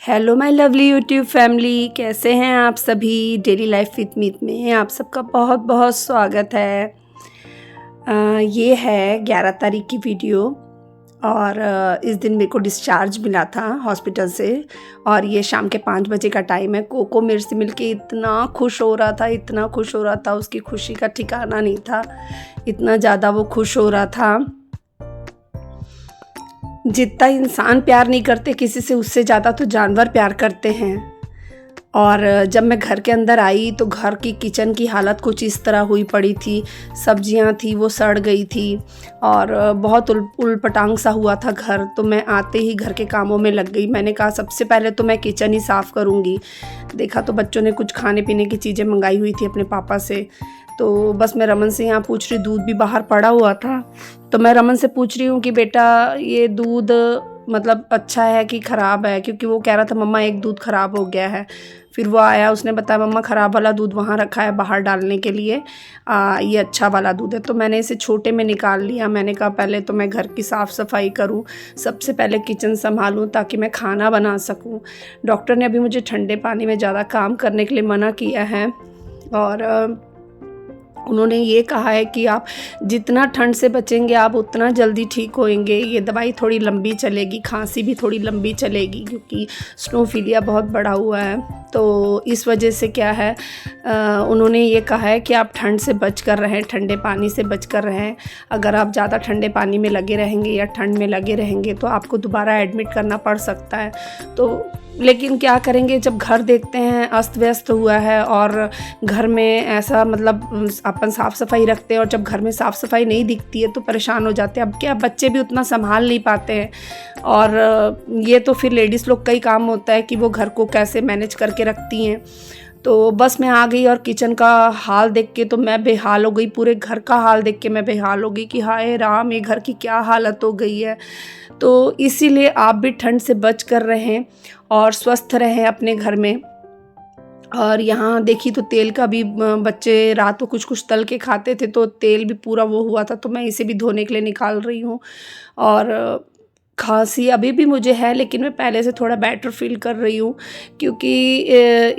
Hello my lovely YouTube family, कैसे हैं आप सभी। डेली लाइफ विद मीत में आप सबका बहुत बहुत स्वागत है। ये है 11 तारीख की वीडियो और इस दिन मेरे को डिस्चार्ज मिला था हॉस्पिटल से और ये शाम के 5 बजे का टाइम है। कोको मेरे से मिलके इतना खुश हो रहा था, इतना खुश हो रहा था, उसकी खुशी का ठिकाना नहीं था। इतना ज़्यादा वो खुश हो रहा था। जितना इंसान प्यार नहीं करते किसी से, उससे ज़्यादा तो जानवर प्यार करते हैं। और जब मैं घर के अंदर आई तो घर की किचन की हालत कुछ इस तरह हुई पड़ी थी। सब्जियां थी वो सड़ गई थी और बहुत उलपटांग सा हुआ था घर। तो मैं आते ही घर के कामों में लग गई। मैंने कहा सबसे पहले तो मैं किचन ही साफ़ करूँगी। देखा तो बच्चों ने कुछ खाने पीने की चीज़ें मंगाई हुई थी अपने पापा से। तो बस मैं रमन से यहाँ पूछ रही, दूध भी बाहर पड़ा हुआ था। तो मैं रमन से पूछ रही हूँ कि बेटा ये दूध मतलब अच्छा है कि ख़राब है, क्योंकि वो कह रहा था मम्मा एक दूध ख़राब हो गया है। फिर वो आया, उसने बताया मम्मा ख़राब वाला दूध वहाँ रखा है बाहर डालने के लिए, ये अच्छा वाला दूध है। तो मैंने इसे छोटे में निकाल लिया। मैंने कहा पहले तो मैं घर की साफ़ सफाई करूँ, सबसे पहले किचन संभालूँ ताकि मैं खाना बना सकूँ। डॉक्टर ने अभी मुझे ठंडे पानी में ज़्यादा काम करने के लिए मना किया है और उन्होंने ये कहा है कि आप जितना ठंड से बचेंगे आप उतना जल्दी ठीक होएंगे। ये दवाई थोड़ी लंबी चलेगी, खांसी भी थोड़ी लंबी चलेगी, क्योंकि स्नोफिलिया बहुत बढ़ा हुआ है। तो इस वजह से क्या है, उन्होंने ये कहा है कि आप ठंड से बच कर रहें, ठंडे पानी से बच कर रहें। अगर आप ज़्यादा ठंडे पानी में लगे रहेंगे या ठंड में लगे रहेंगे तो आपको दोबारा एडमिट करना पड़ सकता है। तो लेकिन क्या करेंगे, जब घर देखते हैं अस्त व्यस्त हुआ है और घर में ऐसा मतलब अपन साफ़ सफाई रखते हैं और जब घर में साफ़ सफाई नहीं दिखती है तो परेशान हो जाते हैं। अब क्या बच्चे भी उतना संभाल नहीं पाते हैं और ये तो फिर लेडीज़ लोग का ही काम होता है कि वो घर को कैसे मैनेज करके रखती हैं। तो बस मैं आ गई और किचन का हाल देख के तो मैं बेहाल हो गई। पूरे घर का हाल देख के मैं बेहाल हो गई कि हाय राम, ये घर की क्या हालत हो गई है। तो इसीलिए आप भी ठंड से बच कर रहें और स्वस्थ रहें अपने घर में। और यहाँ देखी तो तेल का भी बच्चे रात को कुछ कुछ तल के खाते थे तो तेल भी पूरा वो हुआ था, तो मैं इसे भी धोने के लिए निकाल रही हूँ। और खांसी अभी भी मुझे है, लेकिन मैं पहले से थोड़ा बेटर फील कर रही हूँ, क्योंकि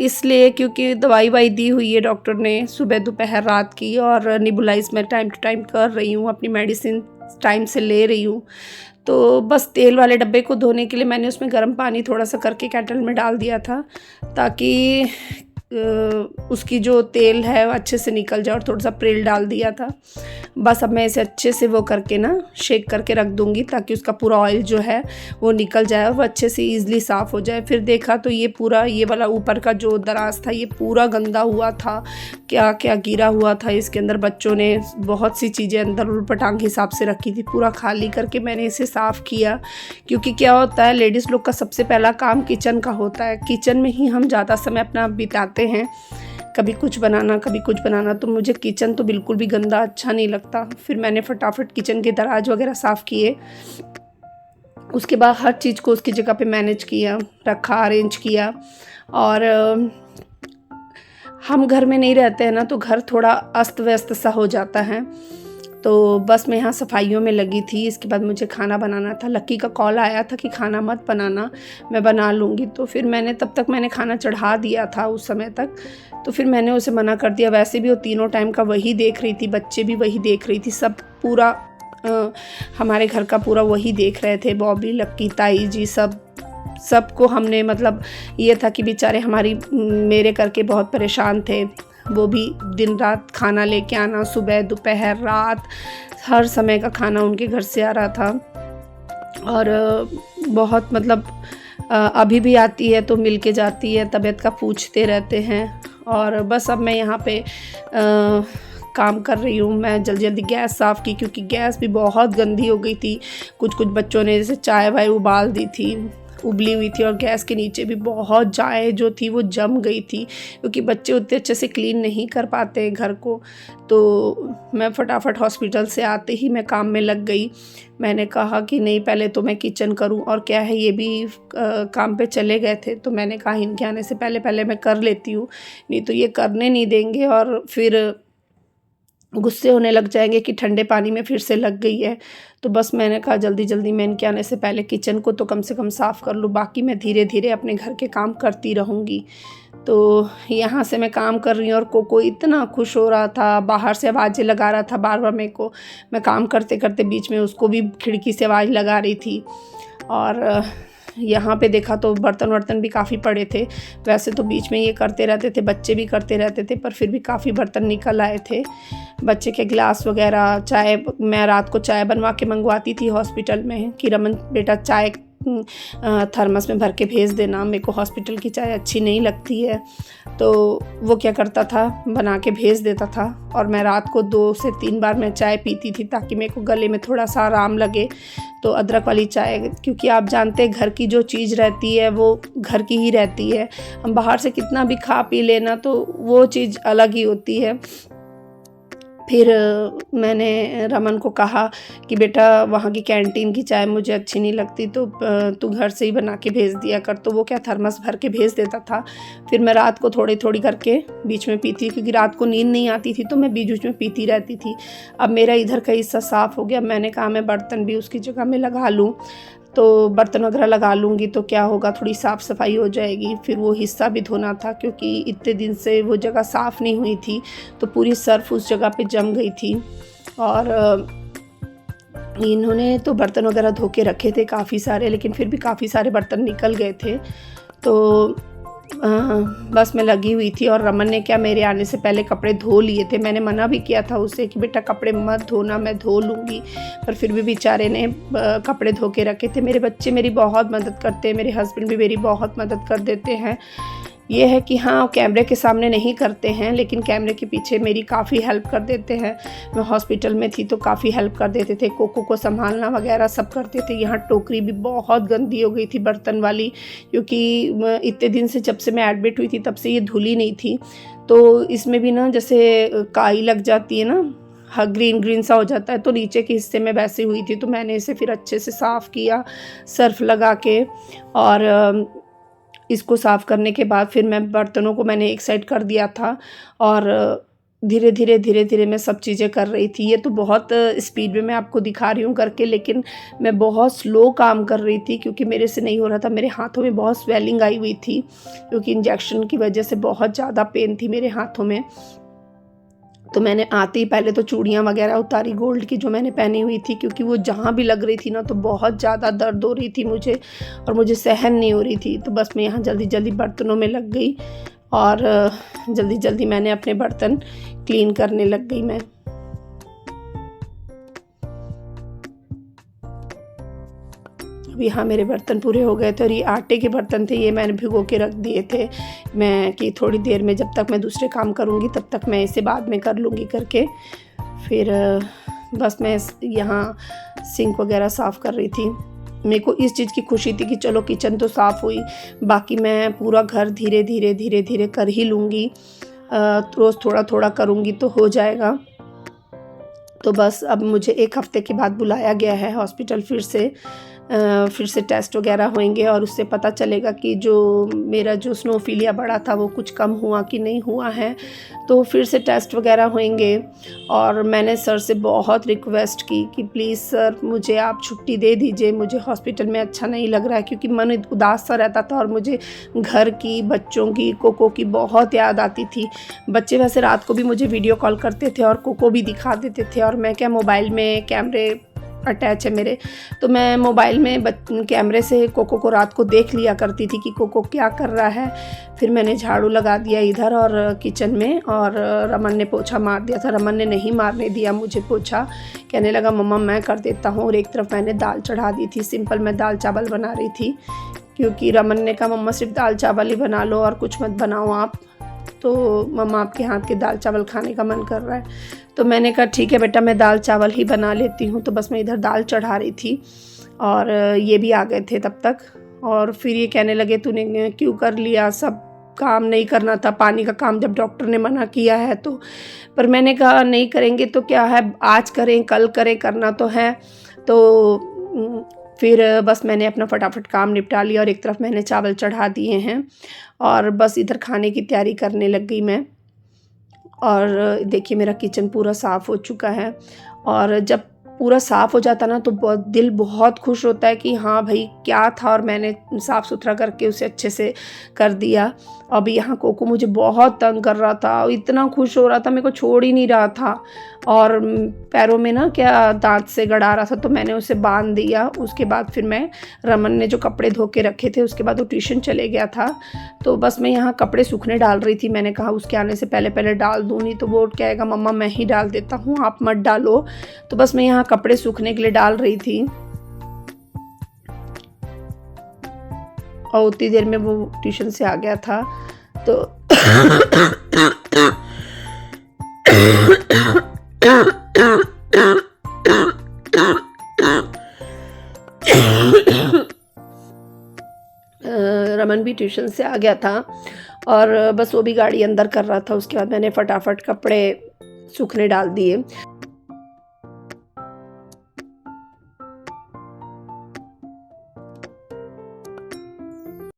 इसलिए क्योंकि दवाई वाई दी हुई है डॉक्टर ने सुबह दोपहर रात की, और निबुलाइज मैं टाइम टू टाइम कर रही हूँ, अपनी मेडिसिन टाइम से ले रही हूँ। तो बस तेल वाले डब्बे को धोने के लिए मैंने उसमें गर्म पानी थोड़ा सा करके केटल में डाल दिया था, ताकि उसकी जो तेल है वो अच्छे से निकल जाए, और थोड़ा सा प्रिल डाल दिया था। बस अब मैं इसे अच्छे से वो करके ना शेक करके रख दूँगी ताकि उसका पूरा ऑयल जो है वो निकल जाए और वो अच्छे से ईज़िली साफ़ हो जाए। फिर देखा तो ये पूरा ये वाला ऊपर का जो दराज था ये पूरा गंदा हुआ था, क्या क्या गिरा हुआ था इसके अंदर। बच्चों ने बहुत सी चीज़ें अंदर उलपटांग हिसाब से रखी थी। पूरा खाली करके मैंने इसे साफ़ किया, क्योंकि क्या होता है लेडीज़ लोग का सबसे पहला काम किचन का होता है। किचन में ही हम ज़्यादा समय अपना बिताते हैं, कभी कुछ बनाना कभी कुछ बनाना। तो मुझे किचन तो बिल्कुल भी गंदा अच्छा नहीं लगता। फिर मैंने फटाफट किचन के दराज वगैरह साफ़ किए, उसके बाद हर चीज़ को उसकी जगह पे मैनेज किया, रखा, अरेंज किया। और हम घर में नहीं रहते हैं ना, तो घर थोड़ा अस्त व्यस्त सा हो जाता है। तो बस मैं यहाँ सफाइयों में लगी थी। इसके बाद मुझे खाना बनाना था। लक्की का कॉल आया था कि खाना मत बनाना, मैं बना लूँगी। तो फिर मैंने तब तक मैंने खाना चढ़ा दिया था उस समय तक। तो फिर मैंने उसे मना कर दिया। वैसे भी वो तीनों टाइम का वही देख रही थी, बच्चे भी वही देख रही थी, सब पूरा हमारे घर का पूरा वही देख रहे थे। बॉबी, लक्की, ताई जी, सबको हमने मतलब ये था कि बेचारे हमारी मेरे करके बहुत परेशान थे। वो भी दिन रात खाना लेके आना, सुबह दोपहर रात हर समय का खाना उनके घर से आ रहा था। और बहुत मतलब अभी भी आती है तो मिल के जाती है, तबीयत का पूछते रहते हैं। और बस अब मैं यहाँ पे काम कर रही हूँ। मैं जल्दी जल्दी गैस साफ़ की, क्योंकि गैस भी बहुत गंदी हो गई थी। कुछ कुछ बच्चों ने जैसे चाय वाय उबाल दी थी, उबली हुई थी, और गैस के नीचे भी बहुत चाय जो थी वो जम गई थी, क्योंकि बच्चे उतने अच्छे से क्लीन नहीं कर पाते हैं घर को। तो मैं फटाफट हॉस्पिटल से आते ही मैं काम में लग गई। मैंने कहा कि नहीं पहले तो मैं किचन करूं, और क्या है ये भी काम पे चले गए थे, तो मैंने कहा इनके आने से पहले पहले मैं कर लेती हूँ, नहीं तो ये करने नहीं देंगे और फिर गुस्से होने लग जाएंगे कि ठंडे पानी में फिर से लग गई है। तो बस मैंने कहा जल्दी जल्दी मैं इनके आने से पहले किचन को तो कम से कम साफ़ कर लूँ, बाकी मैं धीरे धीरे अपने घर के काम करती रहूँगी। तो यहाँ से मैं काम कर रही हूँ और कोको इतना खुश हो रहा था, बाहर से आवाज़ें लगा रहा था बार बार मेरे को। मैं काम करते करते बीच में उसको भी खिड़की से आवाज़ लगा रही थी। और यहाँ पे देखा तो बर्तन वर्तन भी काफ़ी पड़े थे। वैसे तो बीच में ये करते रहते थे, बच्चे भी करते रहते थे, पर फिर भी काफ़ी बर्तन निकल आए थे। बच्चे के गिलास वगैरह, चाय, मैं रात को चाय बनवा के मंगवाती थी हॉस्पिटल में कि रमन बेटा चाय थर्मस में भर के भेज देना, मेरे को हॉस्पिटल की चाय अच्छी नहीं लगती है। तो वो क्या करता था, बना के भेज देता था और मैं रात को 2 से 3 बार मैं चाय पीती थी ताकि मेरे को गले में थोड़ा सा आराम लगे। तो अदरक वाली चाय, क्योंकि आप जानते हैं घर की जो चीज़ रहती है वो घर की ही रहती है। हम बाहर से कितना भी खा पी लेना तो वो चीज़ अलग ही होती है। फिर मैंने रमन को कहा कि बेटा वहाँ की कैंटीन की चाय मुझे अच्छी नहीं लगती, तो तू घर से ही बना के भेज दिया कर। तो वो क्या थर्मस भर के भेज देता था। फिर मैं रात को थोड़ी थोड़ी करके बीच में पीती, क्योंकि रात को नींद नहीं आती थी तो मैं बीच बीच में पीती रहती थी। अब मेरा इधर का हिस्सा साफ़ हो गया, मैंने कहा मैं बर्तन भी उसकी जगह में लगा लूँ। तो बर्तन वगैरह लगा लूँगी तो क्या होगा, थोड़ी साफ़ सफाई हो जाएगी। फिर वो हिस्सा भी धोना था क्योंकि इतने दिन से वो जगह साफ़ नहीं हुई थी, तो पूरी सर्फ उस जगह पे जम गई थी। और इन्होंने तो बर्तन वगैरह धो के रखे थे काफ़ी सारे, लेकिन फिर भी काफ़ी सारे बर्तन निकल गए थे। तो बस मैं लगी हुई थी और रमन ने क्या मेरे आने से पहले कपड़े धो लिए थे। मैंने मना भी किया था उसे कि बेटा कपड़े मत धोना, मैं धो लूँगी, पर फिर भी बेचारे ने कपड़े धो के रखे थे। मेरे बच्चे मेरी बहुत मदद करते हैं, मेरे हस्बैंड भी मेरी बहुत मदद कर देते हैं। ये है कि हाँ, कैमरे के सामने नहीं करते हैं, लेकिन कैमरे के पीछे मेरी काफ़ी हेल्प कर देते हैं। मैं हॉस्पिटल में थी तो काफ़ी हेल्प कर देते थे, कोको को संभालना वगैरह सब करते थे। यहाँ टोकरी भी बहुत गंदी हो गई थी बर्तन वाली, क्योंकि इतने दिन से जब से मैं एडमिट हुई थी तब से ये धुली नहीं थी। तो इसमें भी ना जैसे काई लग जाती है ना, हाँ, ग्रीन ग्रीन सा हो जाता है, तो नीचे के हिस्से में वैसी हुई थी। तो मैंने इसे फिर अच्छे से साफ़ किया सर्फ लगा के। और इसको साफ़ करने के बाद फिर मैं बर्तनों को मैंने एक साइड कर दिया था और धीरे धीरे मैं सब चीज़ें कर रही थी। ये तो बहुत स्पीड में मैं आपको दिखा रही हूँ करके, लेकिन मैं बहुत स्लो काम कर रही थी क्योंकि मेरे से नहीं हो रहा था। मेरे हाथों में बहुत स्वेलिंग आई हुई थी क्योंकि इंजेक्शन की वजह से बहुत ज़्यादा पेन थी मेरे हाथों में। तो मैंने आते ही पहले तो चूड़ियाँ वगैरह उतारी गोल्ड की जो मैंने पहनी हुई थी, क्योंकि वो जहाँ भी लग रही थी ना तो बहुत ज़्यादा दर्द हो रही थी मुझे और मुझे सहन नहीं हो रही थी। तो बस मैं यहाँ जल्दी जल्दी बर्तनों में लग गई और जल्दी जल्दी मैंने अपने बर्तन क्लीन करने लग गई मैं। अब यहाँ मेरे बर्तन पूरे हो गए थे और ये आटे के बर्तन थे, ये मैंने भिगो के रख दिए थे मैं कि थोड़ी देर में जब तक मैं दूसरे काम करूँगी तब तक मैं इसे बाद में कर लूँगी करके। फिर बस मैं यहाँ सिंक वगैरह साफ़ कर रही थी। मेरे को इस चीज़ की खुशी थी कि चलो किचन तो साफ़ हुई, बाकी मैं पूरा घर धीरे धीरे कर ही लूँगी। रोज़ थोड़ा थोड़ा करूँगी तो हो जाएगा। तो बस अब मुझे 1 हफ़्ते के बाद बुलाया गया है हॉस्पिटल फिर से टेस्ट वगैरह होंगे और उससे पता चलेगा कि जो मेरा जो स्नोफिलिया बढ़ा था वो कुछ कम हुआ कि नहीं हुआ है। तो फिर से टेस्ट वगैरह होंगे और मैंने सर से बहुत रिक्वेस्ट की कि प्लीज़ सर मुझे आप छुट्टी दे दीजिए, मुझे हॉस्पिटल में अच्छा नहीं लग रहा है, क्योंकि मन उदास सा रहता था और मुझे घर की, बच्चों की, कोको की बहुत याद आती थी। बच्चे वैसे रात को भी मुझे वीडियो कॉल करते थे और कोको भी दिखा देते थे, और मैं क्या मोबाइल में कैमरे अटैच है मेरे, तो मैं मोबाइल में कैमरे से कोको को रात को देख लिया करती थी कि कोको क्या कर रहा है। फिर मैंने झाड़ू लगा दिया इधर और किचन में, और रमन ने पोछा मार दिया था। रमन ने नहीं मारने दिया मुझे पोछा, कहने लगा मम्मा मैं कर देता हूँ। और एक तरफ मैंने दाल चढ़ा दी थी, सिंपल मैं दाल चावल बना रही थी, क्योंकि रमन ने कहा मम्मा सिर्फ दाल चावल ही बना लो और कुछ मत बनाओ आप, तो मम्मा आपके हाथ के दाल चावल खाने का मन कर रहा है। तो मैंने कहा ठीक है बेटा मैं दाल चावल ही बना लेती हूँ। तो बस मैं इधर दाल चढ़ा रही थी और ये भी आ गए थे तब तक, और फिर ये कहने लगे तूने क्यों कर लिया, सब काम नहीं करना था, पानी का काम जब डॉक्टर ने मना किया है तो। पर मैंने कहा नहीं करेंगे तो क्या है, आज करें कल करें, करना तो है। तो फिर बस मैंने अपना फटाफट काम निपटा लिया और एक तरफ मैंने चावल चढ़ा दिए हैं और बस इधर खाने की तैयारी करने लग गई मैं। और देखिए मेरा किचन पूरा साफ़ हो चुका है। और जब पूरा साफ़ हो जाता ना तो दिल बहुत खुश होता है कि हाँ भाई क्या था और मैंने साफ़ सुथरा करके उसे अच्छे से कर दिया। अभी यहाँ कोको मुझे बहुत तंग कर रहा था, इतना खुश हो रहा था, मेरे को छोड़ ही नहीं रहा था और पैरों में ना क्या दांत से गड़ा रहा था, तो मैंने उसे बांध दिया। उसके बाद फिर मैं रमन ने जो कपड़े धो के रखे थे उसके बाद वो ट्यूशन चले गया था, तो बस मैं यहाँ कपड़े सूखने डाल रही थी। मैंने कहा उसके आने से पहले पहले डाल दूँ, नहीं तो वो कहेगा मम्मा मैं ही डाल देता हूँ, आप मत डालो। तो बस मैं यहाँ कपड़े सूखने के लिए डाल रही थी और उतनी देर में वो ट्यूशन से आ गया था। तो रमन भी ट्यूशन से आ गया था और बस वो भी गाड़ी अंदर कर रहा था। उसके बाद मैंने फटाफट कपड़े सूखने डाल दिए।